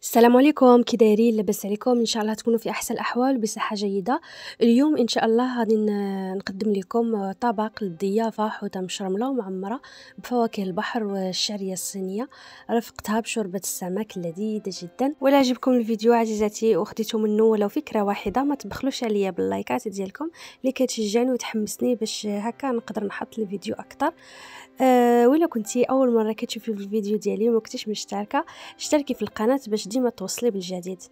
السلام عليكم، كي دايرين؟ لاباس عليكم؟ ان شاء الله تكونوا في احسن الاحوال وبصحه جيده. اليوم ان شاء الله غادي نقدم لكم طبق للضيافه، حوته مشرمله ومعمره بفواكه البحر والشعريه الصينيه، رافقتها بشوربه السمك لذيذه جدا. ولا عجبكم الفيديو عزيزاتي وخديتوا منه ولو فكره واحده، ما تبخلوش عليا باللايكات ديالكم اللي كتشجعني وتحمسني باش هكا نقدر نحط الفيديو اكثر. ولا كنتي اول مره كتشوفي في الفيديو ديالي وما كنتيش مشتركه، اشتركي في القناه باش ديما توصلي بالجديد.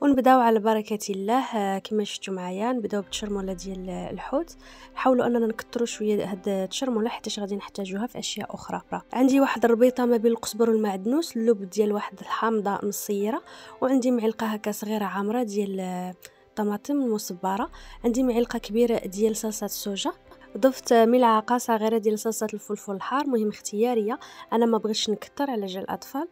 ونبداو على بركه الله. كما شفتوا معايا نبداو بالتشرموله ديال الحوت. حاولوا اننا نكثروا شويه هاد التشرموله حيت غادي نحتاجوها في اشياء اخرى. عندي واحد الربيطه ما بين القزبر والمعدنوس، اللب ديال واحد الحامضه مصيره، وعندي معلقه هكا صغيره عامره ديال طماطم مصبره، عندي معلقه كبيره ديال صلصه الصوجا، ضفت ملعقه صغيره ديال صلصه الفلفل الحار، مهم اختياريه، انا ما بغيتش نكتر على جال الاطفال.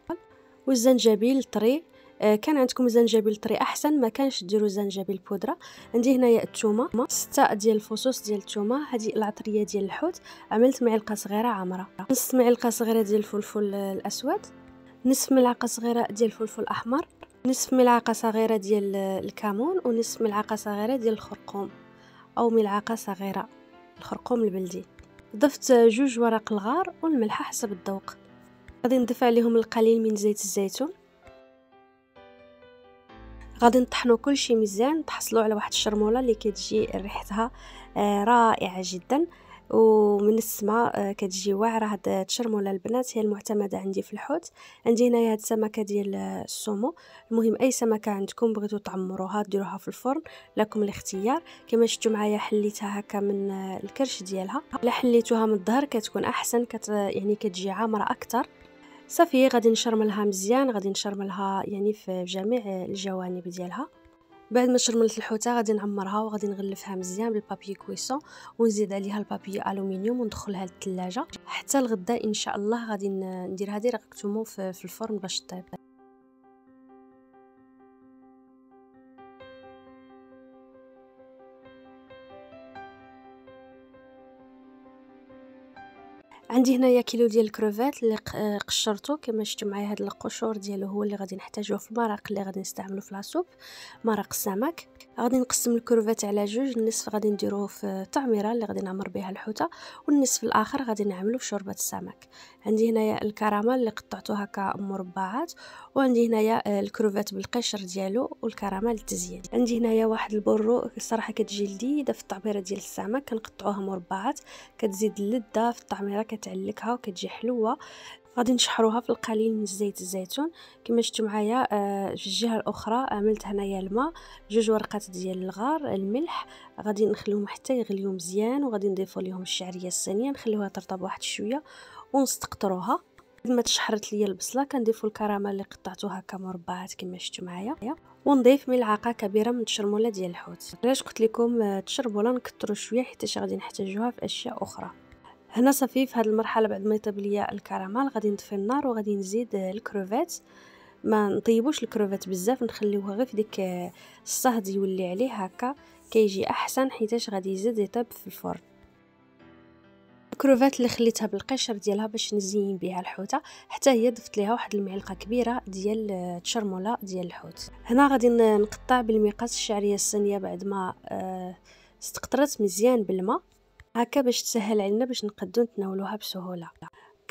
والزنجبيل طري، كان عندكم زنجبيل طري احسن، ما كانش ديروا زنجبيل بودره. عندي هنايا الثومه 6 ديال الفصوص ديال الثومه. هذه العطريه ديال الحوت، عملت معلقه صغيره عامره، نص معلقه صغيره ديال الفلفل الاسود، نصف ملعقه صغيره ديال الفلفل الاحمر، نصف ملعقه صغيره ديال الكمون، ونصف ملعقه صغيره ديال الخرقوم او ملعقه صغيره الخرقوم البلدي. ضفت 2 ورق الغار والملح حسب الذوق. غادي نضيف عليهم القليل من زيت الزيتون. غادي نطحنوا كل شيء مزيان، تحصلوا على واحد الشرموله اللي كتجي ريحتها رائعه جدا، ومن السماء كتجي واعره. هاد الشرموله البنات هي المعتمده عندي في الحوت. عندي هنايا هاد السمكه ديال السومو، المهم اي سمكه عندكم بغيتو تعمروها ديروها في الفرن، لكم الاختيار. كما شفتوا معايا حليتها هكا من الكرش ديالها، الا حليتوها من الظهر كتكون احسن، يعني كتجي عامره اكثر. صافي غادي نشرملها مزيان، غادي نشرملها يعني في جميع الجوانب ديالها. بعد ما شرملت الحوته غادي نعمرها وغادي نغلفها مزيان بالبابي كويسون، ونزيد عليها البابي الومنيوم وندخلها للثلاجه حتى الغدا ان شاء الله. غادي نديرها ديريكتومون في الفرن باش طيب. عندي هنايا كيلو ديال الكروفات اللي قشرته. كما شفتوا معايا هاد القشور ديالو هو اللي غادي نحتاجوه في المرق اللي غادي نستعملو في لاصوب، مرق السمك. غادي نقسم الكروفات على 2، النصف غادي نديروه في التعميره اللي غادي نعمر بها الحوته، والنصف الاخر غادي نعملو في شوربه السمك. عندي هنايا الكراميل اللي قطعته هكا مربعات، وعندي هنايا الكروفات بالقشر ديالو والكراميل للتزيين. عندي هنايا واحد البرو الصراحه كتجي لذيذه في التعبيره ديال السمك، كنقطعوها مربعات، كتزيد اللذه في التعميره، كتعلكها وكتجي حلوه. غادي نشحروها في القليل من زيت الزيتون. كما شفتوا معايا في الجهه الاخرى عملت هنايا الماء، 2 ورقات ديال الغار، الملح، غادي نخليهم حتى يغليو مزيان، وغادي نضيفوا لهم الشعريه الصينيه نخليوها ترطب واحد شويه ونستقطروها. بعد ما تشحرت ليا البصله كنضيفوا الكراميل اللي قطعته هكا مربعات كما شفتوا معايا، ونضيف ملعقه كبيره من التشرموله ديال الحوت. علاش قلت لكم التشربوله نكثروا شويه حيت غادي نحتاجوها في اشياء اخرى. هنا صافي في هذه المرحله بعد ما يطيب ليا الكراميل غادي نطفي النار وغادي نزيد الكروفات. ما نطيبوش الكروفات بزاف، نخليوها غير في ديك الصهد يولي عليه هكا كيجي احسن، حيتاش غادي يزيد يطيب في الفرن. الكروفات اللي خليتها بالقشر ديالها باش نزين بها الحوته، حتى هي ضفت ليها واحد المعلقه كبيره ديال التشرموله ديال الحوت. هنا غادي نقطع بالمقص الشعريه الصينيه بعد ما استقطرت مزيان بالماء هكا باش تسهل علينا باش نقدو نتناولوها بسهوله.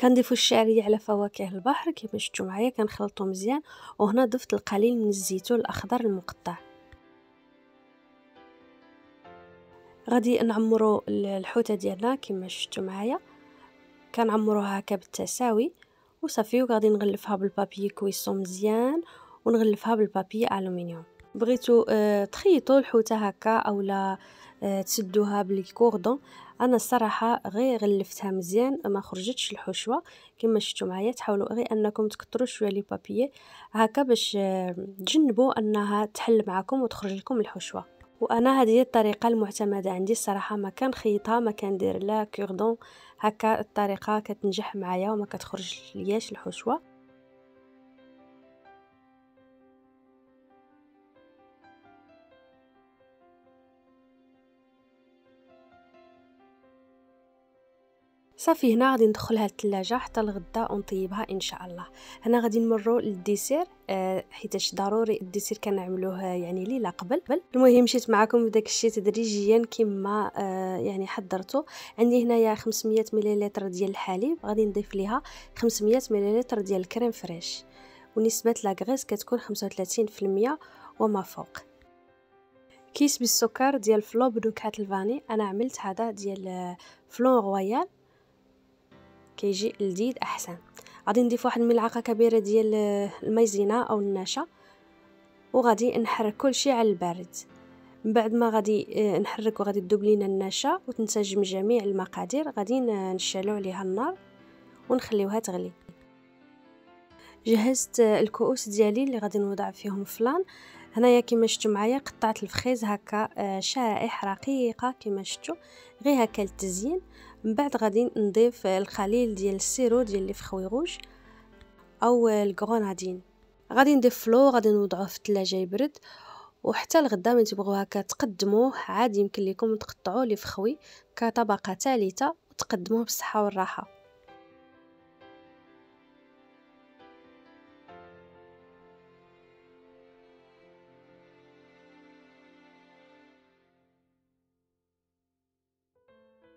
كنضيفوا الشعريه على فواكه البحر كما شفتوا معايا، كنخلطو مزيان، وهنا ضفت القليل من الزيتون الاخضر المقطع. غادي نعمروا الحوته ديالنا كما شفتوا معايا، كنعمروها هكا بالتساوي وصافي. وغادي نغلفها بالبابي كويسون مزيان، ونغلفها بالبابي الومنيوم. بغيتو تخيطوا الحوته هكا اولا تسدوها بالكوردون، انا الصراحه غير غلفتها مزيان ما خرجتش الحشوه. كما شفتوا معايا تحاولوا غير انكم تكثروا شويه لي بابي هكا باش تجنبوا انها تحل معكم وتخرج لكم الحشوه. وانا هذه الطريقه المعتمده عندي الصراحه، ما كنخيطها ما كندير لا كوردون، هكا الطريقه كتنجح معايا وما كتخرج لياش الحشوه. صافي هنا غادي ندخلها للثلاجه حتى الغدا ونطيبها ان شاء الله. هنا غادي نمروا للديسير، حيتاش ضروري الديسير كنعملوه يعني ليله قبل. المهم مشيت معكم بداك الشيء تدريجيا كما يعني حضرته. عندي هنايا 500 ملل ديال الحليب، غادي نضيف ليها 500 ملل ديال الكريم فريش، ونسبه لاغريس كتكون 35% وما فوق. كيس بالسكر ديال فلو بنكهه الفاني، انا عملت هذا ديال فلون رويال كيجي لذيذ احسن. غادي نضيف واحد الملعقه كبيره ديال المايزينا او النشا، وغادي نحرك كل شيء على البارد. من بعد ما غادي نحرك وغادي تذوب لينا النشا وتنسجم جميع المقادير، غادي نشعلو عليها النار ونخليوها تغلي. جهزت الكؤوس ديالي اللي غادي نوضع فيهم فلان. هنايا كما شفتوا معايا قطعت الفخيز هكا شرائح رقيقه كما شفتوا، غير هكا للتزيين. من بعد غادي نضيف القليل ديال السيرو ديال لي فخويغوج او الغرونادين. غادي نضيف فلو، غادي نوضعوه في الثلاجه يبرد، وحتى الغدا من تبغوا هكا تقدموه عادي يمكن لكم تقطعوه لي فخوي كطبقه ثالثه وتقدموه بالصحه والراحه.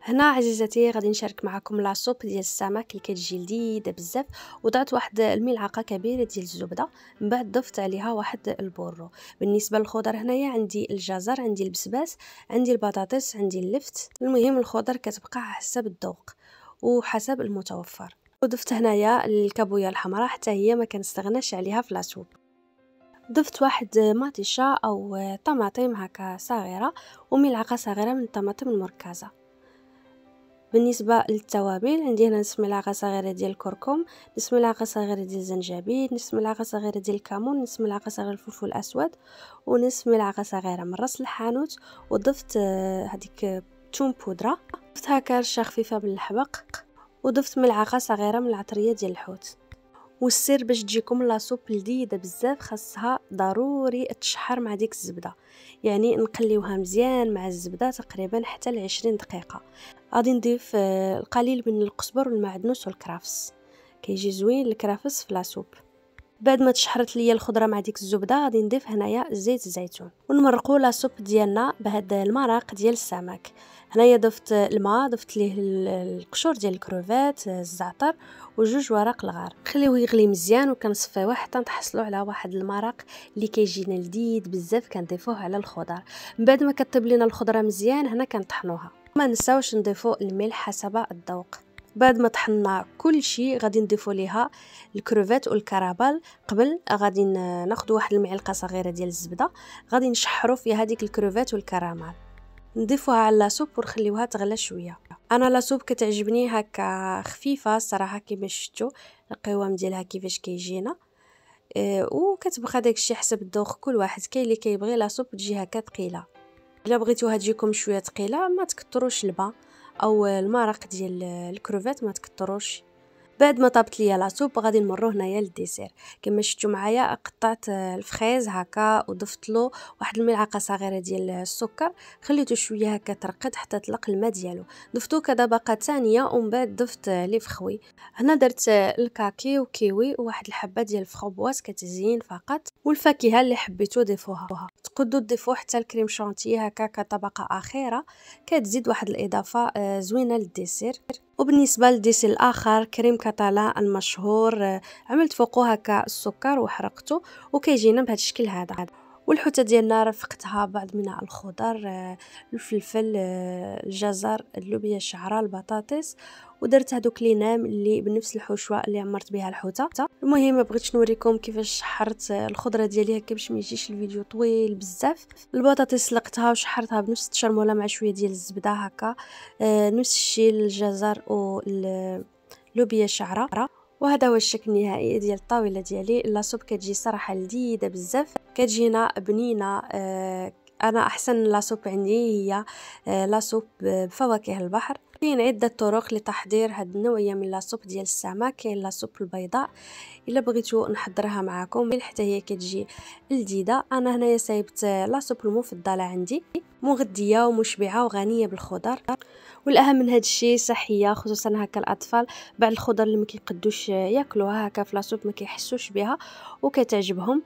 هنا عزيزتي غادي نشارك معكم لاصوب ديال السمك اللي كتجي لذيذه بزاف. وضعت واحد الملعقه كبيره ديال الزبده، من بعد ضفت عليها واحد البورو. بالنسبه للخضر هنايا عندي الجزر، عندي البسباس، عندي البطاطس، عندي اللفت. المهم الخضر كتبقى حسب الذوق وحسب المتوفر. وضفت هنايا الكابويا الحمراء حتى هي ما كنستغناش عليها في لاصوب. ضفت واحد مطيشه او طماطم هكا صغيره وملعقه صغيره من الطماطم المركزه. بالنسبه للتوابل عندي هنا نصف ملعقه صغيره ديال الكركم، نصف ملعقه صغيره ديال الزنجبيل، نصف ملعقه صغيره ديال الكمون، نصف ملعقه صغيره الفلفل الاسود، ونصف ملعقه صغيره من راس الحانوت. وضفت هذيك توم بودره، ضفت هكا رشه خفيفه من الحبق، وضفت ملعقه صغيره من العطريه ديال الحوت. والسر باش تجيكم لاصوب لذيذه بزاف خاصها ضروري تشحر مع ديك الزبده، يعني نقليوها مزيان مع الزبده تقريبا حتى ل 20 دقيقه. غادي نضيف القليل من القزبر والمعدنوس والكرافس، كيجي زوين الكرافس في لاصوب. بعد ما تشحرت ليا الخضره مع ديك الزبده غادي نضيف هنايا زيت الزيتون ونمرقوا لاصوب ديالنا بهذا المرق ديال السمك. هنايا ضفت الماء، ضفت ليه القشور ديال الكروفات، الزعتر وجوج ورق الغار. خليوه يغلي مزيان وكنصفيوه حتى نتحصلوا على واحد المرق اللي كيجينا لذيذ بزاف كنضيفوه على الخضر. من بعد ما كطيب لينا الخضره مزيان هنا كنطحنوها. ما نساوش نضيفوا الملح حسب الذوق. بعد ما طحنا كل شيء غادي نضيفوا ليها الكروفات والكرابال. قبل غادي ناخذ واحد المعلقه صغيره ديال الزبده، غادي نشحروا فيها هذيك الكروفات والكراميل، نضيفوها على لاصوب ونخليوها تغلى شويه. انا لاصوب كتعجبني هكا خفيفه الصراحه كما شفتوا القوام ديالها كيفاش كيجينا. وكتبقى داكشي حسب الذوق كل واحد. كاين اللي كيبغي لاصوب تجي هكا ثقيله، الا بغيتوها تجيكم شويه ثقيله ما تكثروش الماء او المرق ديال الكروفات ما تكثروش. بعد ما طابت ليا لاصوب غادي نمروا هنايا للديسير. كما شفتوا معايا قطعت الفخيز هكا وضفت له واحد الملعقه صغيره ديال السكر، خليته شويه هكا ترقد حتى طلق الماء ديالو، ضفتو كطبقه ثانيه ومن بعد ضفت لي فخوي. هنا درت الكاكي وكيوي وواحد الحبه ديال الفخوبواس كتزيين فقط، والفاكهه اللي حبيتو ضيفوها. تقدروا تضيفوا حتى الكريم شانتي هكا كطبقه اخيره كتزيد واحد الاضافه زوينه للديسير. وبالنسبه للديسير الاخر كريم كاتالان المشهور، عملت فوقه هكا السكر وحرقته وكيجينا بهذا الشكل هذا. والحوته ديالنا رفقتها بعض من الخضر، الفلفل، الجزر، اللوبيا الشعراء، البطاطس، ودرت هذوك لينام اللي بنفس الحشوه اللي عمرت بها الحوته. المهم ما بغيتش نوريكم كيفاش شحرت الخضره ديالي هكا باش ما يجيش الفيديو طويل بزاف. البطاطس سلقتها وشحرتها بنفس التشرموله مع شويه ديال الزبده هكا، نفس الشيء الجزر واللوبيا الشعراء. وهذا هو الشكل النهائي ديال الطاوله ديالي. لاصوب كتجي صراحه لذيذه بزاف، كتجينا بنينه. انا احسن لاصوب عندي هي لاصوب بفواكه البحر. كاين عده طرق لتحضير هاد النوعيه من لاصوب ديال السمك. كاين لاصوب البيضاء الا بغيتو نحضرها معكم حتى هي كتجي لذيذه. انا هنايا صايبت لاصوب المفضله عندي، مغذيه ومشبعه وغنيه بالخضر. والاهم من هذا الشيء صحيه، خصوصا هكا الاطفال. بعض الخضر اللي ما كيقدوش ياكلوها هكا في لاصوب ما كيحسوش بها وكتعجبهم.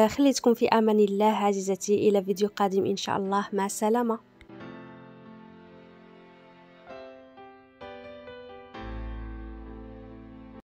خليتكم في امان الله عزيزتي، الى فيديو قادم ان شاء الله، مع السلامه.